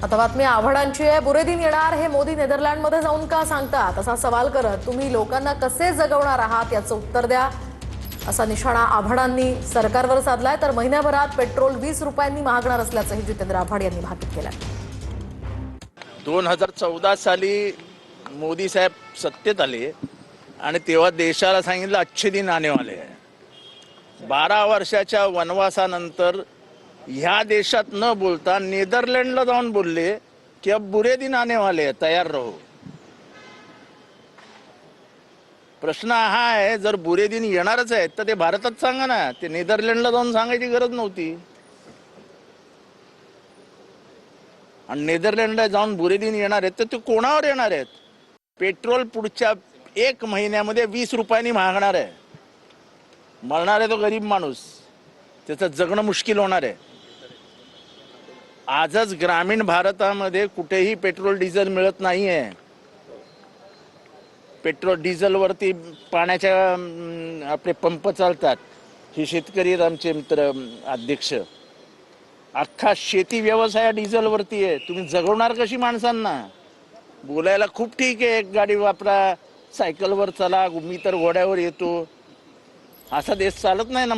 आता बातमी आव्हाडांची आहे। बुरेदिन येणार हे मोदी नेदरलँडमध्ये जाऊन का सांगतात असा सवाल करत तुम्ही लोकांना कसे जगवणार आहात याचं उत्तर द्या असा निशाणा आव्हाडांनी सरकारवर साधलाय। तर महिन्याभरात पेट्रोल 20 रुपयांनी महागणार असल्याचंही जितेंद्र आव्हाड यांनी भाकीत केलंय। 2014 साली मोदी साहेब सत्तेत आले आणि तेव्हा देशाला सांगितलं अच्छे दिन आने वाले हैं। 12 वर्षाच्या वनवासानंतर ह्या देशात न बोलता नेदरलँडला जाऊन बोलले की अब बुरे दिन आने वाले हैं, तयार रहो। प्रश्न हा आहे, जर बुरे दिन येणारच आहेत तर ते भारतात सांगा ना, ते नेदरलँडला जाऊन सांगायची गरज नव्हती। आणि नेदरलँडला जाऊन बुरे दिन येणार आहेत तर ते कोणावर येणार आहेत? पेट्रोल पुढच्या 1 महिन्यामध्ये 20 रुपयांनी महागणार आहे। मरणार आहे तो गरीब माणूस, त्याचं जगणं मुश्किल होणार आहे। आजच ग्रामीण भारतामध्ये कुठेही पेट्रोल डिझेल मिळत नाहीये। पेट्रोल डिझेल वरती पाण्याच्या आपले पंप चालतात। हे शेतकरी आमचे मित्र अध्यक्ष, अख्खा शेती व्यवसाय डिझेल वरती आहे। तुम्ही जगवणार कशी माणसांना? बोलायला खूप ठीक आहे, एक गाडी वापरा, सायकलवर चला, मी तर घोड्यावर येतो, असा देश चालत नाही ना।